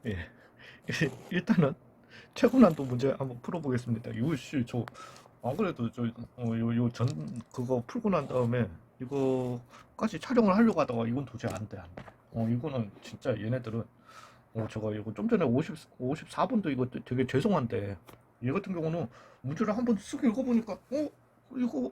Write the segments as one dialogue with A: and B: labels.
A: 예. 일단은 최고난도 문제 한번 풀어보겠습니다. 이씨 저 안 그래도 요 전 그거 풀고 난 다음에 이거까지 촬영을 하려고 하다가 이건 도저히 안 돼, 안 돼. 이거는 진짜 얘네들은 제가 이거 좀 전에 54분도 이거 되게 죄송한데 얘 같은 경우는 문제를 한번 쓱 읽어보니까 이거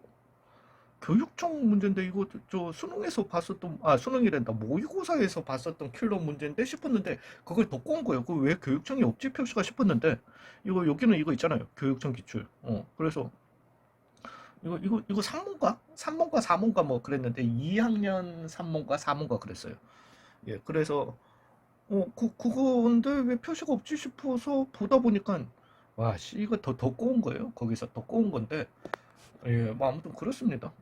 A: 교육청 문제인데 이거 저 수능에서 봤었던 수능이란다 모의고사에서 봤었던 킬러 문제인데 싶었는데 그걸 더 꼬은 거예요. 그 왜 교육청이 없지 표시가 싶었는데 이거 여기는 이거 있잖아요. 교육청 기출. 그래서 이거 3문과 3문과 4문과 뭐 그랬는데 2학년 3문과 4문과 그랬어요. 예, 그래서 그건데 왜 표시가 없지 싶어서 보다 보니까 와, 씨, 이거 더 꼬은 거예요. 거기서 더 꼬은 건데 예, 뭐 아무튼 그렇습니다.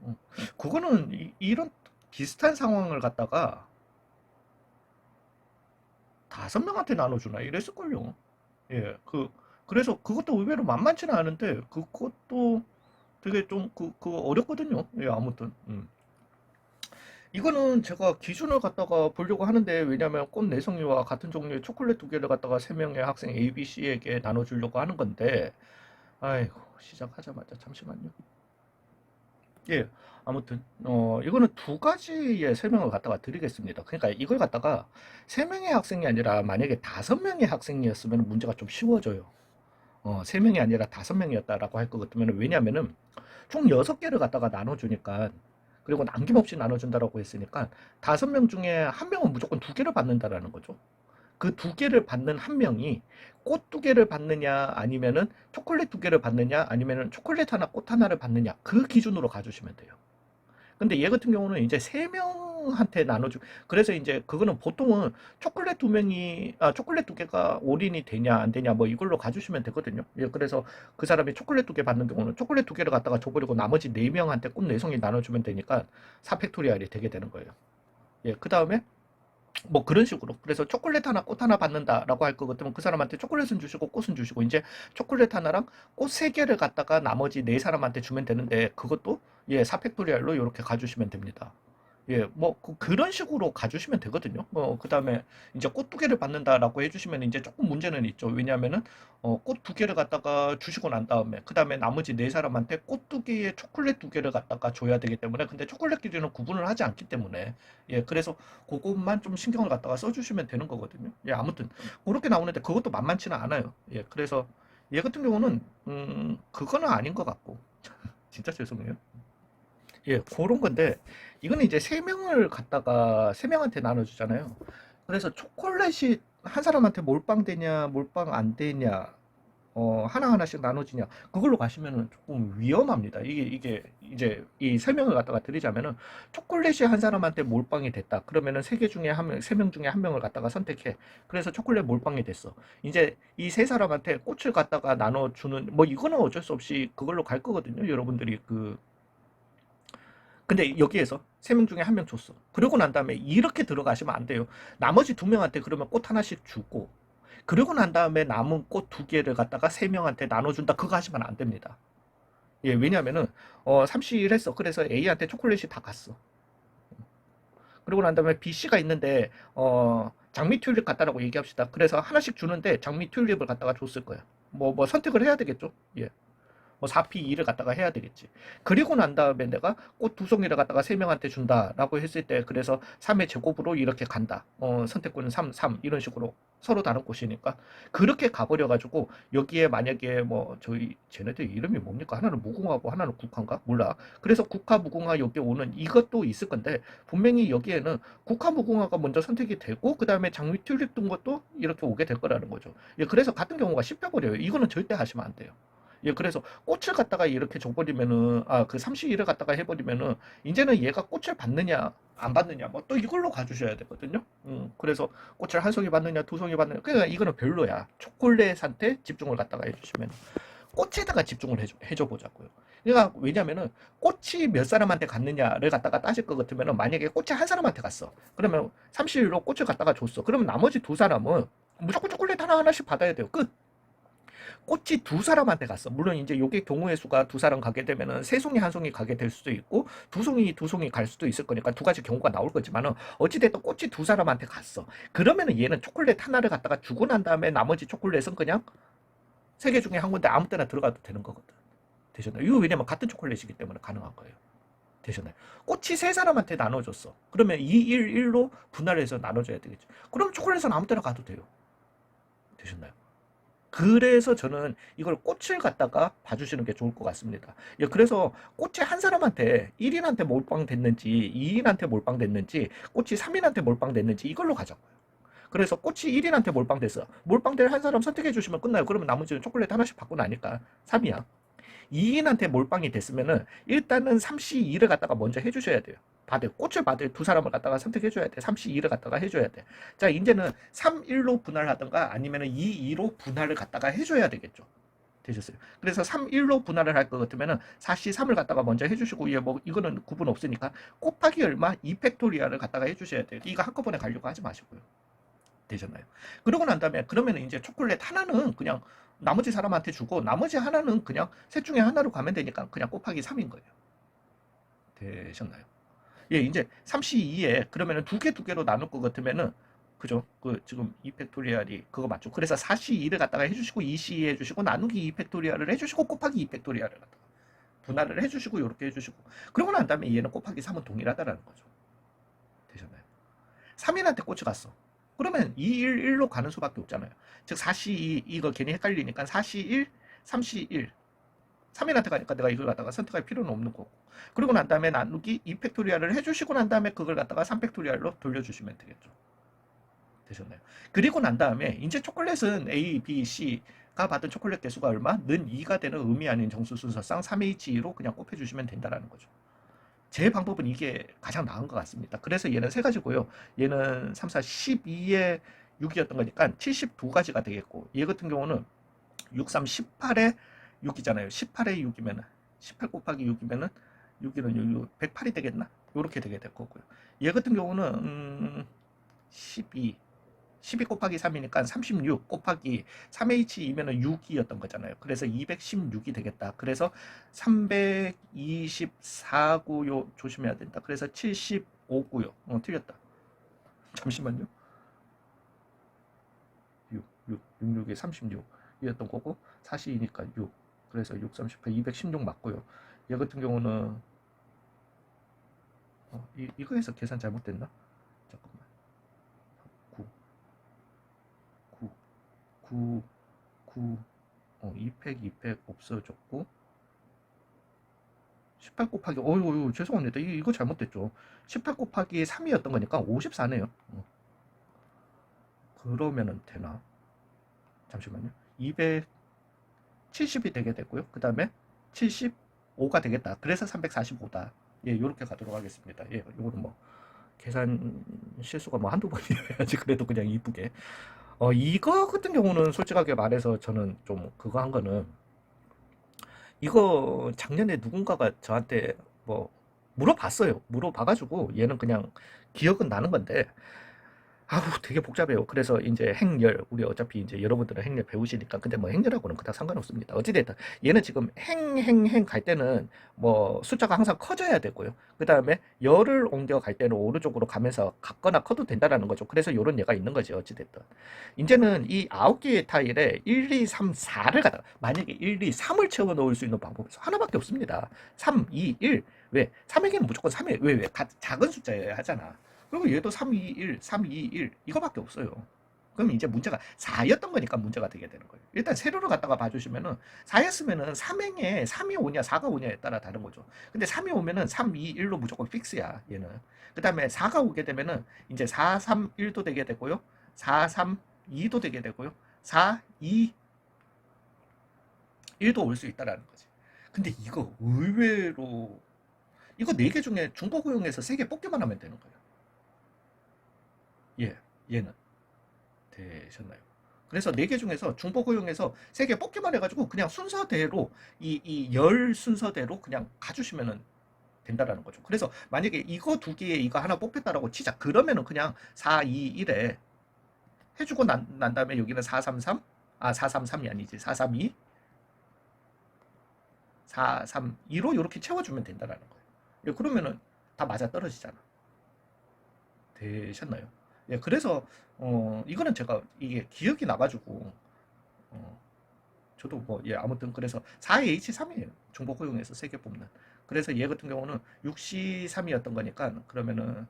A: 그거는 이런 비슷한 상황을 갖다가 5명한테 나눠주나 이랬을걸요. 예, 그래서 그것도 의외로 만만치는 않은데 그것도 되게 좀 그거 어렵거든요. 예, 아무튼 이거는 제가 기준을 갖다가 보려고 하는데 왜냐면 꽃 내성이와 같은 종류의 초콜릿 두 개를 갖다가 3명의 학생 A, B, C에게 나눠주려고 하는 건데 아이고 시작하자마자 잠시만요. 예. 아무튼 이거는 두 가지의 설명을 갖다가 드리겠습니다. 그러니까 이걸 갖다가 세 명의 학생이 아니라 만약에 5명의 학생이었으면 문제가 좀 쉬워져요. 세 명이 아니라 5명이었다라고 할 것 같으면 왜냐면은 총 6개를 갖다가 나눠주니까 그리고 남김없이 나눠준다라고 했으니까 5명 중에 한 명은 무조건 2개를 받는다라는 거죠. 그 2개를 받는 한 명이 꽃 2개를 받느냐 아니면은 초콜릿 2개를 받느냐 아니면은 초콜릿 하나 꽃 하나를 받느냐 그 기준으로 가주시면 돼요. 근데 얘 같은 경우는 이제 3명한테 나눠주 그래서 이제 그거는 보통은 초콜릿 2개가 올인이 되냐 안 되냐 뭐 이걸로 가주시면 되거든요. 예, 그래서 그 사람이 초콜릿 2개 받는 경우는 초콜릿 2개를 갖다가 줘버리고 나머지 4명한테 꽃 4송이 나눠주면 되니까 4팩토리얼이 되게 되는 거예요. 예, 그 다음에 뭐 그런 식으로 그래서 초콜릿 하나 꽃 하나 받는다라고 할 것 같으면 그 사람한테 초콜릿은 주시고 꽃은 주시고 이제 초콜릿 하나랑 꽃 3개를 갖다가 나머지 4사람한테 주면 되는데 그것도 예 4팩토리얼로 이렇게 가주시면 됩니다. 예, 뭐 그런 식으로 가주시면 되거든요. 그 다음에 이제 꽃 2개를 받는다라고 해주시면 이제 조금 문제는 있죠. 왜냐하면은 꽃 2개를 갖다가 주시고 난 다음에 그 다음에 나머지 4사람한테 꽃 2개에 초콜릿 2개를 갖다가 줘야 되기 때문에 근데 초콜릿끼리는 구분을 하지 않기 때문에 예, 그래서 그것만 좀 신경을 갖다가 써주시면 되는 거거든요. 예, 아무튼 그렇게 나오는데 그것도 만만치는 않아요. 예, 그래서 얘 같은 경우는 그거는 아닌 것 같고 진짜 죄송해요. 예, 그런 건데 이거는 이제 3명을 갖다가 3명한테 나눠주잖아요. 그래서 초콜릿이 한 사람한테 몰빵 되냐 몰빵 안 되냐 하나하나씩 나눠지냐 그걸로 가시면은 조금 위험합니다. 이게 이제 이 설명을 갖다가 드리자면은 초콜릿이 한 사람한테 몰빵이 됐다. 그러면은 3개 중에 한 명, 3명 중에 한 명을 갖다가 선택해. 그래서 초콜릿 몰빵이 됐어. 이제 이 세 사람한테 꽃을 갖다가 나눠주는 뭐 이거는 어쩔 수 없이 그걸로 갈 거거든요. 여러분들이 근데 여기에서 3명 중에 한 명 줬어. 그러고 난 다음에 이렇게 들어가시면 안 돼요. 나머지 2명한테 그러면 꽃 하나씩 주고 그러고 난 다음에 남은 꽃 2개를 갖다가 3명한테 나눠준다. 그거 하시면 안 됩니다. 예, 왜냐면은 30일 했어. 그래서 A한테 초콜릿이 다 갔어. 그러고 난 다음에 B, C가 있는데 장미 튤립 갖다라고 얘기합시다. 그래서 하나씩 주는데 장미 튤립을 갖다가 줬을 거야. 뭐 선택을 해야 되겠죠. 예. 뭐 4P 2를 갖다가 해야 되겠지. 그리고 난 다음에 내가 꽃 2송이를 갖다가 3명한테 준다라고 했을 때 그래서 3의 제곱으로 이렇게 간다. 선택권은 3, 3 이런 식으로 서로 다른 꽃이니까 그렇게 가버려가지고 여기에 만약에 뭐 저희 쟤네들 이름이 뭡니까? 하나는 무궁화고 하나는 국화인가? 몰라. 그래서 국화 무궁화 여기 오는 이것도 있을 건데 분명히 여기에는 국화 무궁화가 먼저 선택이 되고 그 다음에 장미 튤립 둔 것도 이렇게 오게 될 거라는 거죠. 예, 그래서 같은 경우가 씹혀버려요. 이거는 절대 하시면 안 돼요. 예, 그래서 꽃을 갖다가 이렇게 줘버리면은, 그 31을 갖다가 해버리면은, 이제는 얘가 꽃을 받느냐, 안 받느냐, 뭐 또 이걸로 가주셔야 되거든요. 그래서 꽃을 한 송이 받느냐, 2송이 받느냐, 그러니까 이거는 별로야. 초콜릿한테 집중을 갖다가 해주시면, 꽃에다가 집중을 해줘 보자고요. 그러니까 왜냐면은 꽃이 몇 사람한테 갔느냐를 갖다가 따질 것 같으면은 만약에 꽃이 한 사람한테 갔어. 그러면 30일로 꽃을 갖다가 줬어. 그러면 나머지 2사람은 무조건 초콜릿 하나하나씩 받아야 돼요. 끝. 꽃이 두 사람한테 갔어. 물론 이제 요게 경우의 수가 두 사람 가게 되면은 세 송이 한 송이 가게 될 수도 있고 두 송이 갈 수도 있을 거니까 두 가지 경우가 나올 거지만은 어찌됐든 꽃이 두 사람한테 갔어. 그러면은 얘는 초콜릿 하나를 갖다가 주고 난 다음에 나머지 초콜릿은 그냥 세 개 중에 한 군데 아무 때나 들어가도 되는 거거든. 되셨나요? 이거 왜냐면 같은 초콜릿이기 때문에 가능한 거예요. 되셨나요? 꽃이 세 사람한테 나눠줬어. 그러면 2, 1, 1로 분할해서 나눠줘야 되겠죠. 그럼 초콜릿은 아무 때나 가도 돼요. 되셨나요? 그래서 저는 이걸 꽃을 갖다가 봐주시는 게 좋을 것 같습니다. 예, 그래서 꽃이 한 사람한테 1인한테 몰빵됐는지 2인한테 몰빵됐는지 꽃이 3인한테 몰빵됐는지 이걸로 가자고요. 그래서 꽃이 1인한테 몰빵됐어. 몰빵될 한 사람 선택해 주시면 끝나요. 그러면 나머지는 초콜릿 하나씩 받고 나니까 3이야. 2인한테 몰빵이 됐으면은 일단은 3C2를 갖다가 먼저 해주셔야 돼요. 꽃을 받을 두 사람을 갖다가 선택해줘야 돼. 3C2를 갖다가 해줘야 돼. 자, 이제는 3-1로 분할하든가 아니면은 2-2로 분할을 갖다가 해줘야 되겠죠. 되셨어요. 그래서 3-1로 분할을 할 것 같으면은 4C3을 갖다가 먼저 해주시고, 예, 뭐, 이거는 구분 없으니까 곱하기 얼마 2팩토리얼을 갖다가 해주셔야 돼요. 이거 한꺼번에 가려고 하지 마시고요. 되셨나요? 그러고 난 다음에 그러면 이제 초콜릿 하나는 그냥 나머지 사람한테 주고 나머지 하나는 그냥 셋 중에 하나로 가면 되니까 그냥 곱하기 3인 거예요. 되셨나요? 예, 이제 3C2에 그러면은 두 개로 나눌 것 같으면은 그죠? 그 지금 2팩토리얼이 그거 맞죠? 그래서 4C2를 갖다가 해주시고 2C2 해주시고 나누기 2팩토리얼을 해주시고 곱하기 2팩토리얼을 갖다가 분할을 해주시고 이렇게 해주시고 그러고 난 다음에 얘는 곱하기 3은 동일하다라는 거죠. 되셨나요? 3인한테 꽃이 갔어. 그러면 2, 1, 1로 가는 수밖에 없잖아요. 즉 4C2 이거 괜히 헷갈리니까 4C1, 3C1 3인한테 가니까 내가 이걸 갖다가 선택할 필요는 없는 거고. 그리고 난 다음에 나누기 2팩토리얼을 해주시고 난 다음에 그걸 갖다가 3팩토리얼로 돌려주시면 되겠죠. 되셨나요? 그리고 난 다음에 이제 초콜릿은 A, B, C가 받은 초콜릿 개수가 얼마? 는 2가 되는 의미 아닌 정수 순서상 3H2로 그냥 곱해주시면 된다는 거죠. 제 방법은 이게 가장 나은 것 같습니다. 그래서 얘는 세 가지고요. 얘는 3, 4, 12에 6이었던 거니까 72가지가 되겠고 얘 같은 경우는 6, 3, 18에 6이잖아요. 18에 6이면 18 곱하기 6이면은 6이는 108이 되겠나? 이렇게 되게 될 거고요. 얘 같은 경우는 12 곱하기 3이니까 36 곱하기 3H이면은 6이었던 거잖아요. 그래서 216이 되겠다. 그래서 324고요. 조심해야 된다. 그래서 75고요. 틀렸다. 잠시만요. 66에 36이었던 거고 42니까 6. 그래서 6, 38, 216 맞고요. 얘 같은 경우는 이거에서 계산 잘못됐나? 잠깐만. 9, 9, 2팩, 2팩 없어졌고 18 곱하기 죄송합니다. 이거 잘못됐죠. 18 곱하기 3이었던 거니까 54네요. 그러면은 되나? 잠시만요. 270이 되게 됐고요. 그 다음에 75가 되겠다. 그래서 345다. 예, 요렇게 가도록 하겠습니다. 예, 요거는 뭐 계산 실수가 뭐 한두 번이어야지 그래도 그냥 이쁘게. 이거 같은 경우는 솔직하게 말해서 저는 좀 그거 한 거는 이거 작년에 누군가가 저한테 뭐 물어봤어요. 물어봐가지고 얘는 그냥 기억은 나는 건데 아우 되게 복잡해요. 그래서 이제 행렬 우리 어차피 이제 여러분들은 행렬 배우시니까 근데 뭐 행렬하고는 그닥 상관없습니다. 어찌됐든 얘는 지금 행 갈 때는 뭐 숫자가 항상 커져야 되고요. 그 다음에 열을 옮겨 갈 때는 오른쪽으로 가면서 같거나 커도 된다라는 거죠. 그래서 요런 얘가 있는 거지 어찌됐든. 이제는 이 9개의 타일에 1, 2, 3, 4를 갖다가 만약에 1, 2, 3을 채워 넣을 수 있는 방법이 하나밖에 없습니다. 3, 2, 1. 왜? 3에게는 무조건 3에 왜? 작은 숫자여야 하잖아. 그리고 얘도 3, 2, 1, 3, 2, 1 이거밖에 없어요. 그럼 이제 문제가 4였던 거니까 문제가 되게 되는 거예요. 일단 세로로 갖다가 봐주시면은 4였으면은 3행에 3이 오냐 4가 오냐에 따라 다른 거죠. 근데 3이 오면은 3, 2, 1로 무조건 픽스야 얘는. 그 다음에 4가 오게 되면은 이제 4, 3, 1도 되게 되고요. 4, 3, 2도 되게 되고요. 4, 2, 1도 올 수 있다라는 거지. 근데 이거 의외로 이거 4개 중에 중복 허용해서 3개 뽑기만 하면 되는 거예요. 예, 얘는 되셨나요? 그래서 4개 중에서 중복 허용해서 3개 뽑기만 해가지고 그냥 순서대로 이 열 순서대로 그냥 가주시면은 된다라는 거죠. 그래서 만약에 이거 2개에 이거 하나 뽑혔다라고 치자. 그러면은 그냥 4, 2, 1에 해주고 난 다음에 여기는 4, 3, 3 아, 433이 아니지. 432, 432로 이렇게 채워주면 된다라는 거예요. 예, 그러면은 다 맞아 떨어지잖아. 되셨나요? 예, 그래서 이거는 제가 이게 기억이 나가지고 어, 저도 뭐 예, 아무튼 그래서 4H3이에요. 중복 허용에서 3개 뽑는. 그래서 얘 같은 경우는 6C3이었던 거니까 그러면은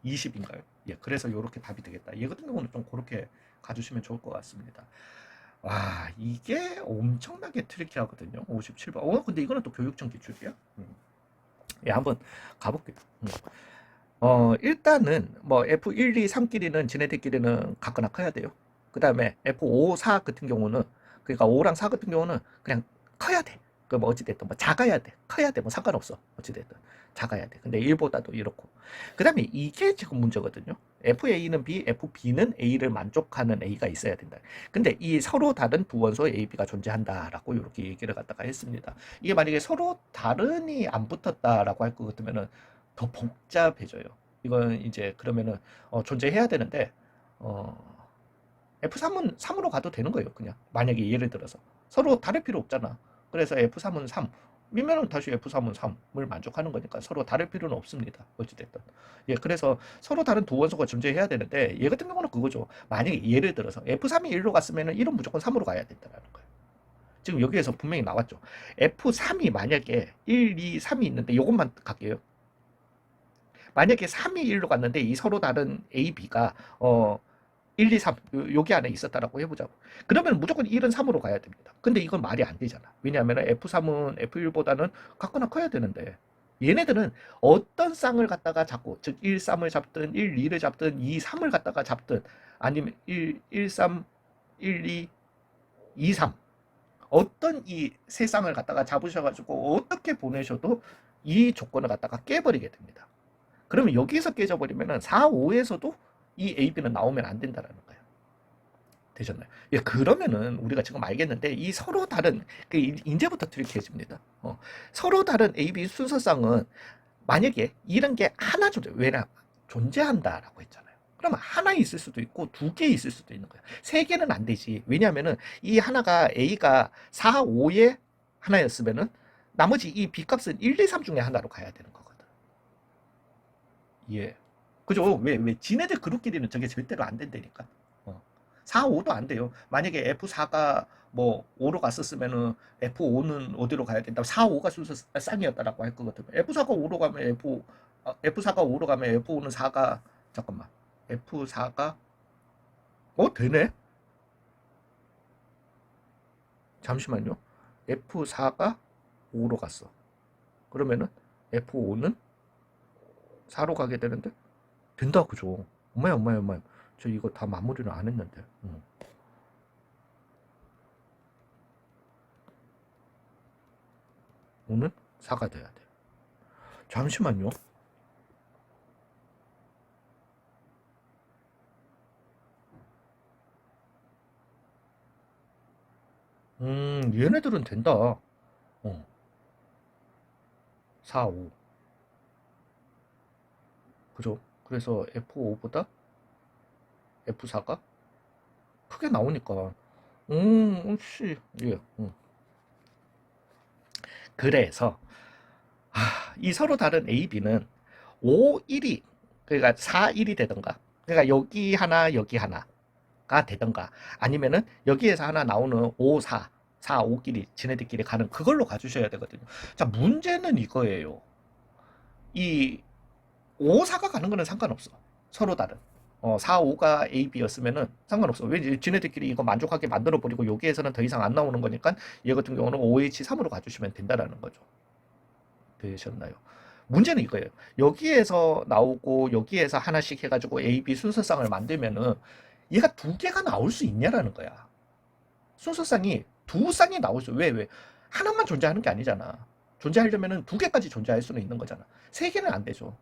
A: 20인가요? 예, 그래서 이렇게 답이 되겠다. 얘 같은 경우는 좀 그렇게 가주시면 좋을 것 같습니다. 와, 이게 엄청나게 트리키하거든요. 57번. 근데 이거는 또 교육청 기출이야? 예, 한번 가볼게요. 일단은 뭐 F1, 2, 3끼리는 지네들끼리는 같거나 커야 돼요. 그 다음에 F5, 4 같은 경우는 그러니까 5랑 4 같은 경우는 그냥 커야 돼. 그 뭐 어찌됐든 뭐 작아야 돼. 커야 돼. 뭐 상관없어. 어찌됐든 작아야 돼. 근데 1보다도 이렇고. 그 다음에 이게 지금 문제거든요. FA는 B, FB는 A를 만족하는 A가 있어야 된다. 근데 이 서로 다른 두 원소 A, B가 존재한다라고 이렇게 얘기를 갖다가 했습니다. 이게 만약에 서로 다른이 안 붙었다라고 할 것 같으면은 더 복잡해져요. 이건 이제 그러면은 존재해야 되는데 어, F3은 3으로 가도 되는 거예요. 그냥 만약에 예를 들어서 서로 다를 필요 없잖아. 그래서 F3은 3 미면은 다시 F3은 3을 만족하는 거니까 서로 다를 필요는 없습니다. 어찌됐든. 예, 그래서 서로 다른 두 원소가 존재해야 되는데 얘 같은 경우는 그거죠. 만약에 예를 들어서 F3이 1로 갔으면은 1은 무조건 3으로 가야 된다는 거예요. 지금 여기에서 분명히 나왔죠. F3이 만약에 1, 2, 3이 있는데 이것만 갈게요. 만약에 3이 1로 갔는데 이 서로 다른 A, B가 1, 2, 3 여기 안에 있었다라고 해보자고. 그러면 무조건 1은 3으로 가야 됩니다. 근데 이건 말이 안 되잖아. 왜냐하면 F3은 F1보다는 같거나 커야 되는데 얘네들은 어떤 쌍을 갖다가 잡고 즉 1, 3을 잡든 1, 2를 잡든 2, 3을 갖다가 잡든 아니면 1, 3, 1, 2, 2, 3 어떤 이 세 쌍을 갖다가 잡으셔가지고 어떻게 보내셔도 이 조건을 갖다가 깨버리게 됩니다. 그러면 여기서 깨져버리면은 4, 5에서도 이 AB는 나오면 안 된다라는 거예요. 되셨나요? 예, 그러면은 우리가 지금 알겠는데 이 서로 다른 그 이제부터 트리키해집니다. 서로 다른 AB 순서쌍은 만약에 이런 게 하나 왜냐 존재한다라고 했잖아요. 그러면 하나 있을 수도 있고 두 개 있을 수도 있는 거예요. 세 개는 안 되지. 왜냐하면은 이 하나가 A가 4, 5에 하나였으면은 나머지 이 B 값은 1, 2, 3 중에 하나로 가야 되는 거거든. 예. 그죠? 왜 지네들 그룹끼리는 저게 절대로 안 된다니까. 4, 5도 안 돼요. 만약에 F4가 뭐 5로 갔었으면은 F5는 어디로 가야 된다. 4, 5가 순서 쌍이었다라고 할 거거든요. F4가 5로 가면 F4가 5로 가면 F5는 4가 잠깐만. F4가 되네? 잠시만요. F4가 5로 갔어. 그러면은 F5는 4로 가게 되는데 된다 그죠? 엄마야 엄마야 엄마야. 저 이거 다 마무리를 안 했는데. 5는 4가 돼야 돼. 잠시만요. 얘네들은 된다. 4, 5. 그죠? 그래서 F5보다 F4가 크게 나오니까. 씨, 예. 그래서 이 서로 다른 A, B는 5, 1이 그러니까 4, 1이 되던가. 그러니까 여기 하나, 여기 하나가 되던가. 아니면은 여기에서 하나 나오는 5, 4, 4, 5끼리 지네들끼리 가는 그걸로 가주셔야 되거든요. 자, 문제는 이거예요. 이 5, 4가 가는 거는 상관없어. 서로 다른. 4, 5가 A, B였으면은 상관없어. 왜 지네들끼리 이거 만족하게 만들어 버리고 여기에서는 더 이상 안 나오는 거니까 얘 같은 경우는 OH3으로 가주시면 된다라는 거죠. 되셨나요? 문제는 이거예요. 여기에서 나오고 여기에서 하나씩 해가지고 A, B 순서쌍을 만들면은 얘가 두 개가 나올 수 있냐라는 거야. 순서쌍이 두 쌍이 나올 수, 왜? 하나만 존재하는 게 아니잖아. 존재하려면은 두 개까지 존재할 수는 있는 거잖아. 세 개는 안 되죠.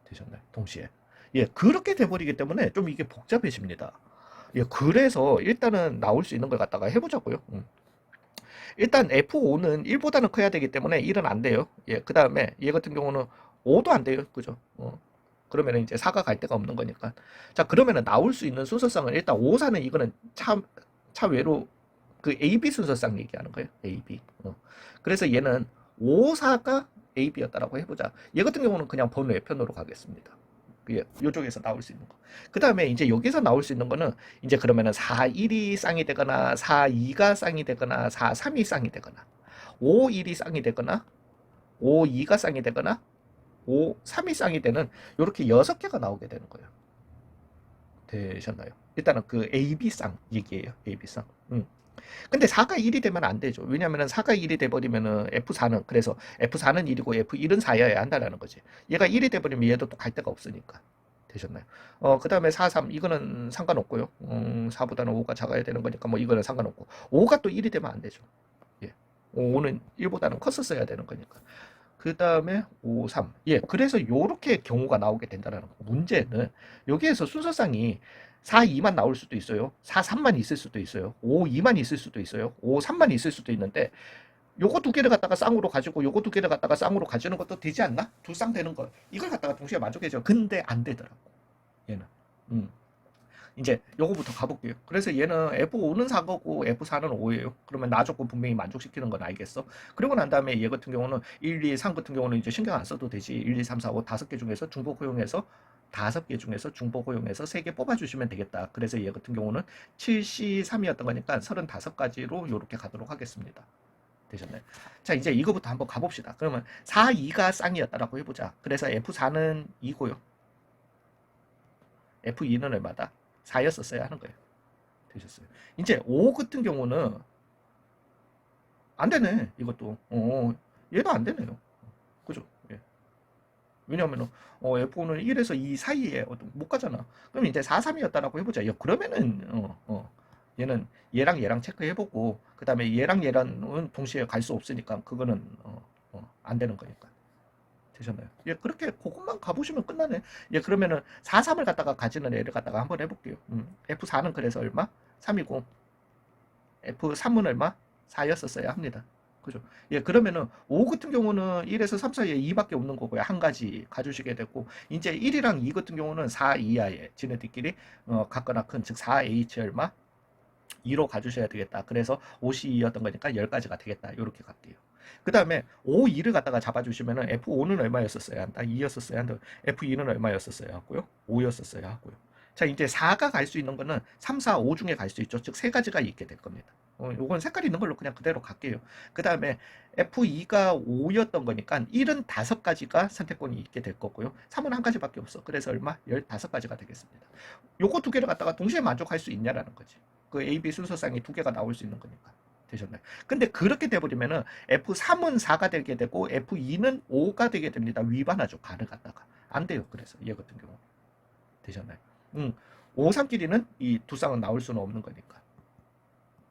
A: 되셨나요? 동시에. 예, 그렇게 돼버리기 때문에 좀 이게 복잡해집니다. 예, 그래서 일단은 나올 수 있는 걸 갖다가 해보자고요. 일단 F5는 1보다는 커야 되기 때문에 1은 안 돼요. 예, 그 다음에 얘 같은 경우는 5도 안 돼요. 그죠? 그러면은 이제 4가 갈 데가 없는 거니까. 자, 그러면은 나올 수 있는 순서상은 일단 5, 4는 이거는 차외로 그 AB 순서상 얘기하는 거예요. AB. 그래서 얘는 5, 4가 AB였다라고 해보자. 얘 같은 경우는 그냥 번외 편으로 가겠습니다. 예, 요쪽에서 나올 수 있는 거. 그 다음에 이제 여기서 나올 수 있는 거는 이제 그러면은 4, 1이 쌍이 되거나 4, 2가 쌍이 되거나 4, 3이 쌍이 되거나 5, 1이 쌍이 되거나 5, 2가 쌍이 되거나 5, 3이 쌍이 되는 이렇게 6개가 나오게 되는 거예요. 되셨나요? 일단은 그 AB 쌍 얘기예요. AB 쌍. 근데 4가 1이 되면 안 되죠. 왜냐면은 4가 1이 돼버리면은 F4는, 그래서 F4는 1이고 F1은 4여야 한다라는 거지. 얘가 1이 돼버리면 얘도 또 갈 데가 없으니까. 되셨나요? 그 다음에 4, 3, 이거는 상관없고요. 4보다는 5가 작아야 되는 거니까 뭐 이거는 상관없고. 5가 또 1이 되면 안 되죠. 예. 5는 1보다는 컸었어야 되는 거니까. 그 다음에 5, 3. 예, 그래서 요렇게 경우가 나오게 된다는 거. 문제는 여기에서 순서상이 4, 2만 나올 수도 있어요. 4, 3만 있을 수도 있어요. 5, 2만 있을 수도 있어요. 5, 3만 있을 수도 있는데 요거 두 개를 갖다가 쌍으로 가지고 요거 두 개를 갖다가 쌍으로 가지는 것도 되지 않나? 두 쌍 되는 거. 이걸 갖다가 동시에 만족해줘. 근데 안 되더라고. 얘는. 이제 요거부터 가볼게요. 그래서 얘는 F5는 4거고 F4는 5예요. 그러면 나 조건 분명히 만족시키는 건 알겠어. 그리고 난 다음에 얘 같은 경우는 1, 2, 3 같은 경우는 이제 신경 안 써도 되지. 1, 2, 3, 4, 5 5개 중에서 중복 허용해서 5개 중에서 중복 허용해서 3개 뽑아주시면 되겠다. 그래서 얘 같은 경우는 7C3이었던 거니까 35가지로 이렇게 가도록 하겠습니다. 되셨나요? 자, 이제 이거부터 한번 가봅시다. 그러면 4, 2가 쌍이었다라고 해보자. 그래서 F4는 2고요. F2는 얼마다? 4였었어야 하는 거예요. 되셨어요. 이제 5 같은 경우는 안 되네. 이것도. 얘도 안 되네요. 그죠? 예. 왜냐하면 F5는 1에서 2 사이에 못 가잖아. 그럼 이제 4, 3이었다라고 해보자. 그러면은 얘는 얘랑 체크해보고 그 다음에 얘랑은 동시에 갈 수 없으니까 그거는 안 되는 거니까. 되셨나요? 예, 그렇게 그것만 가보시면 끝나네. 예, 그러면은 4, 3을 갖다가 가지는 애를 갖다가 한번 해볼게요. F4는 그래서 얼마? 3이고 F3은 얼마? 4였었어야 합니다. 그죠? 예, 그러면은 5 같은 경우는 1에서 3 사이에 2밖에 없는 거고요. 한 가지 가주시게 됐고 이제 1이랑 2 같은 경우는 4 이하에 지네들끼리 같거나 큰 즉 4H 얼마? 2로 가주셔야 되겠다. 그래서 5C2였던 거니까 10가지가 되겠다. 이렇게 갈게요. 그 다음에 5, 2를 갖다가 잡아주시면은 F5는 얼마였었어야 한다? 2였었어야 한다. F2는 얼마였었어야 하고요? 5였었어야 하고요. 자, 이제 4가 갈 수 있는 거는 3, 4, 5 중에 갈 수 있죠. 즉, 3가지가 있게 될 겁니다. 요건 색깔 있는 걸로 그냥 그대로 갈게요. 그 다음에 F2가 5였던 거니까 1은 5가지가 선택권이 있게 될 거고요. 3은 한 가지밖에 없어. 그래서 얼마? 15가지가 되겠습니다. 요거 두 개를 갖다가 동시에 만족할 수 있냐라는 거지. 그 A, B 순서상이 두 개가 나올 수 있는 거니까. 되셨나요? 근데 그렇게 돼버리면은 F3은 4가 되게 되고 F2는 5가 되게 됩니다. 위반하죠. 가를 갖다가. 안 돼요. 그래서 얘 같은 경우. 되셨나요? 5, 3끼리는 이 두 쌍은 나올 수는 없는 거니까.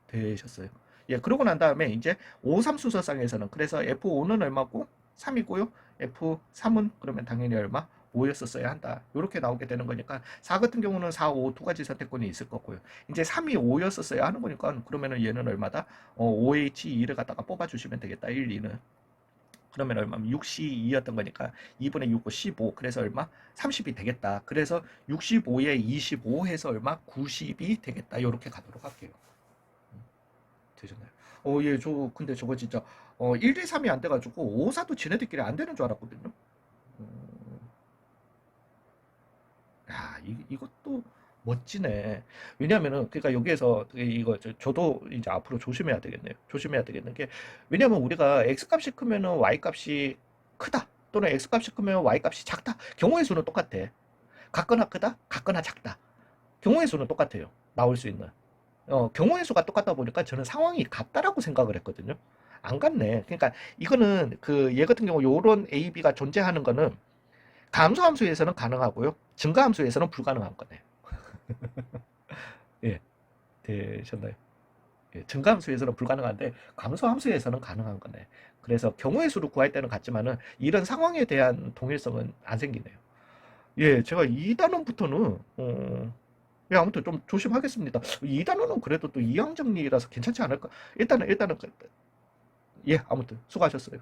A: 되셨어요. 예, 그러고 난 다음에 이제 5, 3 순서상에서는 그래서 F5는 얼마고? 3이고요. F3은 그러면 당연히 얼마? 5였었어야 한다. 이렇게 나오게 되는 거니까 4 같은 경우는 4, 5 두 가지 선택권이 있을 거고요. 이제 3이 5였었어야 하는 거니까 그러면은 얘는 얼마다? 5H2를 갖다가 뽑아주시면 되겠다. 1, 2는. 그러면 얼마면 6C2였던 거니까 2분의 6, 15. 그래서 얼마? 30이 되겠다. 그래서 65에 25 해서 얼마? 90이 되겠다. 이렇게 가도록 할게요. 되셨나요? 예, 근데 저거 진짜 1, 2, 3이 안 돼가지고 5, 4도 지네들끼리 안 되는 줄 알았거든요. 야, 이것도 멋지네. 왜냐면은, 그러니까 여기에서 이거 저도 이제 앞으로 조심해야 되겠네요. 조심해야 되겠는 게, 왜냐면 우리가 x 값이 크면은 y 값이 크다. 또는 x 값이 크면 y 값이 작다. 경우의 수는 똑같아. 같거나 크다, 같거나 작다. 경우의 수는 똑같아요. 나올 수 있는. 경우의 수가 똑같다 보니까 저는 상황이 같다라고 생각을 했거든요. 안 같네. 그러니까 이거는 그 얘 같은 경우 요런 A, B가 존재하는 거는 감소함수에서는 가능하고요. 증가함수에서는 불가능한 거네요. 예, 되셨나요? 예, 증가함수에서는 불가능한데 감소함수에서는 가능한 거네. 그래서 경우의 수를 구할 때는 같지만은 이런 상황에 대한 동일성은 안 생기네요. 예, 제가 2단원부터는 예, 아무튼 좀 조심하겠습니다. 2단원은 그래도 또 이항정리라서 괜찮지 않을까? 일단은 예, 아무튼 수고하셨어요.